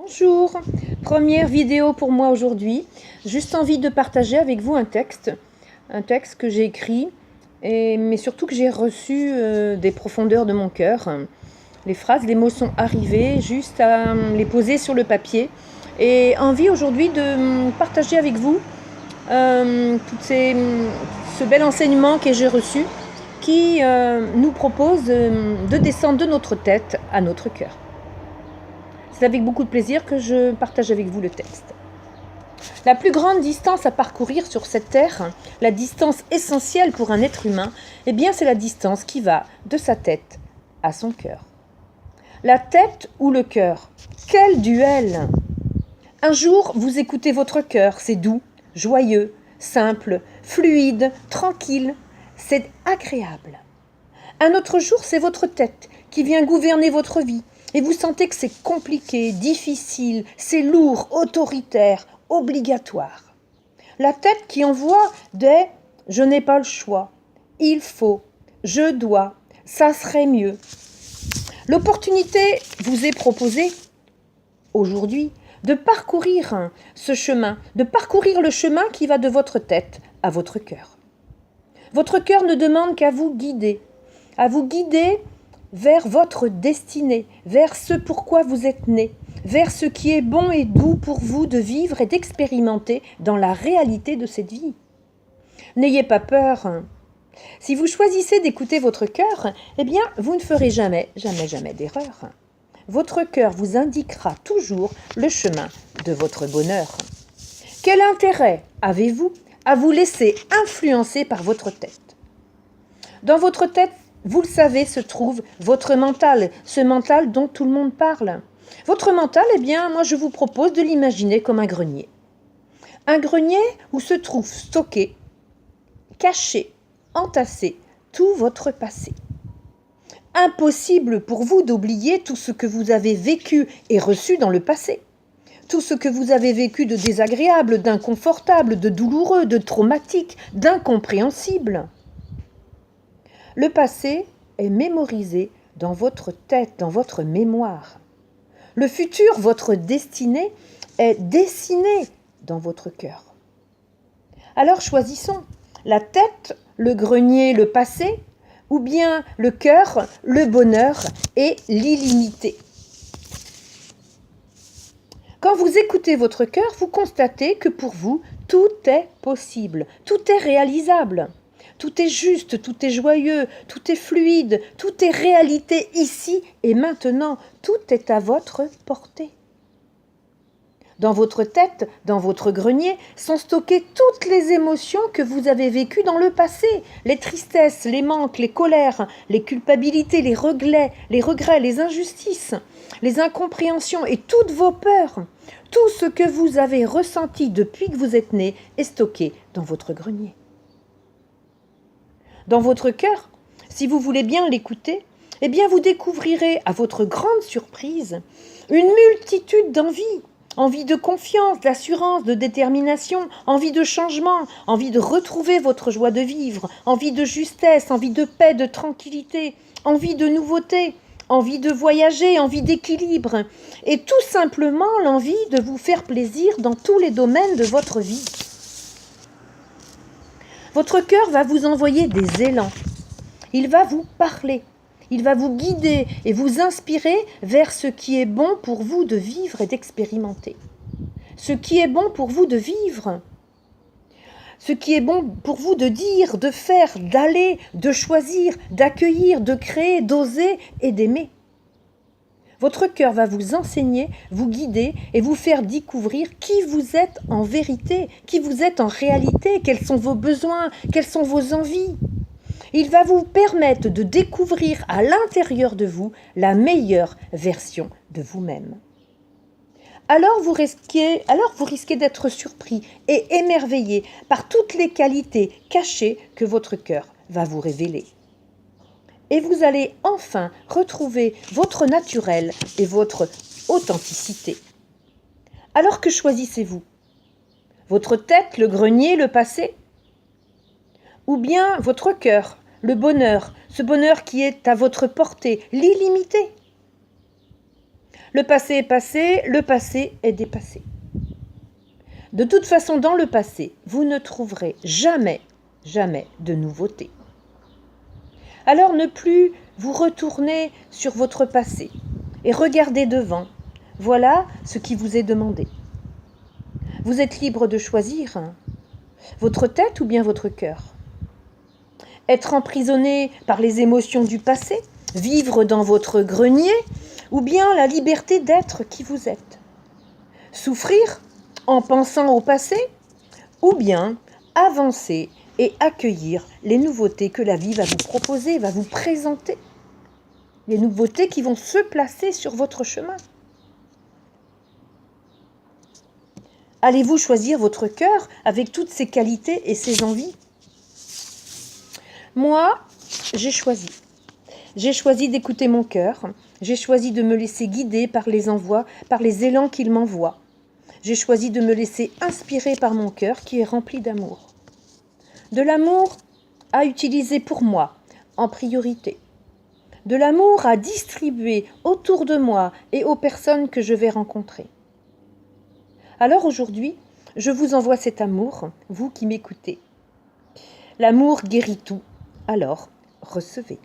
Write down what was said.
Bonjour, première vidéo pour moi aujourd'hui. Juste envie de partager avec vous un texte que j'ai écrit, mais surtout que j'ai reçu des profondeurs de mon cœur. Les phrases, les mots sont arrivés, juste à les poser sur le papier. Et envie aujourd'hui de partager avec vous ce bel enseignement que j'ai reçu qui nous propose de descendre de notre tête à notre cœur. C'est avec beaucoup de plaisir que je partage avec vous le texte. La plus grande distance à parcourir sur cette terre, la distance essentielle pour un être humain, eh bien c'est la distance qui va de sa tête à son cœur. La tête ou le cœur, quel duel! Un jour, vous écoutez votre cœur, c'est doux, joyeux, simple, fluide, tranquille, c'est agréable. Un autre jour, c'est votre tête qui vient gouverner votre vie. Et vous sentez que c'est compliqué, difficile, c'est lourd, autoritaire, obligatoire. La tête qui envoie des « je n'ai pas le choix »,« il faut »,« je dois »,« ça serait mieux ». L'opportunité vous est proposée aujourd'hui de parcourir ce chemin, de parcourir le chemin qui va de votre tête à votre cœur. Votre cœur ne demande qu'à vous guider vers votre destinée, vers ce pourquoi vous êtes né, vers ce qui est bon et doux pour vous de vivre et d'expérimenter dans la réalité de cette vie. N'ayez pas peur. Si vous choisissez d'écouter votre cœur, eh bien, vous ne ferez jamais d'erreur. Votre cœur vous indiquera toujours le chemin de votre bonheur. Quel intérêt avez-vous à vous laisser influencer par votre tête ? Dans votre tête, vous le savez, se trouve votre mental, ce mental dont tout le monde parle. Votre mental, eh bien, moi je vous propose de l'imaginer comme un grenier. Un grenier où se trouve stocké, caché, entassé, tout votre passé. Impossible pour vous d'oublier tout ce que vous avez vécu et reçu dans le passé. Tout ce que vous avez vécu de désagréable, d'inconfortable, de douloureux, de traumatique, d'incompréhensible. Le passé est mémorisé dans votre tête, dans votre mémoire. Le futur, votre destinée, est dessiné dans votre cœur. Alors choisissons la tête, le grenier, le passé, ou bien le cœur, le bonheur et l'illimité. Quand vous écoutez votre cœur, vous constatez que pour vous, tout est possible, tout est réalisable. Tout est juste, tout est joyeux, tout est fluide, tout est réalité ici et maintenant. Tout est à votre portée. Dans votre tête, dans votre grenier, sont stockées toutes les émotions que vous avez vécues dans le passé. Les tristesses, les manques, les colères, les culpabilités, les regrets, les injustices, les incompréhensions et toutes vos peurs. Tout ce que vous avez ressenti depuis que vous êtes né est stocké dans votre grenier. Dans votre cœur, si vous voulez bien l'écouter, eh bien vous découvrirez à votre grande surprise une multitude d'envies. Envie de confiance, d'assurance, de détermination, envie de changement, envie de retrouver votre joie de vivre, envie de justesse, envie de paix, de tranquillité, envie de nouveauté, envie de voyager, envie d'équilibre, et tout simplement l'envie de vous faire plaisir dans tous les domaines de votre vie. Votre cœur va vous envoyer des élans. Il va vous parler. Il va vous guider et vous inspirer vers ce qui est bon pour vous de vivre et d'expérimenter. Ce qui est bon pour vous de vivre. Ce qui est bon pour vous de dire, de faire, d'aller, de choisir, d'accueillir, de créer, d'oser et d'aimer. Votre cœur va vous enseigner, vous guider et vous faire découvrir qui vous êtes en vérité, qui vous êtes en réalité, quels sont vos besoins, quelles sont vos envies. Il va vous permettre de découvrir à l'intérieur de vous la meilleure version de vous-même. Alors vous risquez d'être surpris et émerveillé par toutes les qualités cachées que votre cœur va vous révéler. Et vous allez enfin retrouver votre naturel et votre authenticité. Alors que choisissez-vous ? Votre tête, le grenier, le passé ? Ou bien votre cœur, le bonheur, ce bonheur qui est à votre portée, l'illimité ? Le passé est passé, le passé est dépassé. De toute façon, dans le passé, vous ne trouverez jamais, jamais de nouveauté. Alors ne plus vous retourner sur votre passé et regardez devant. Voilà ce qui vous est demandé. Vous êtes libre de choisir votre tête ou bien votre cœur. Être emprisonné par les émotions du passé, vivre dans votre grenier, ou bien la liberté d'être qui vous êtes. Souffrir en pensant au passé, ou bien avancer et accueillir les nouveautés que la vie va vous proposer, va vous présenter. Les nouveautés qui vont se placer sur votre chemin. Allez-vous choisir votre cœur avec toutes ses qualités et ses envies? Moi, j'ai choisi. J'ai choisi d'écouter mon cœur. J'ai choisi de me laisser guider par les envois, par les élans qu'il m'envoie. J'ai choisi de me laisser inspirer par mon cœur qui est rempli d'amour. De l'amour à utiliser pour moi, en priorité. De l'amour à distribuer autour de moi et aux personnes que je vais rencontrer. Alors aujourd'hui, je vous envoie cet amour, vous qui m'écoutez. L'amour guérit tout, alors recevez.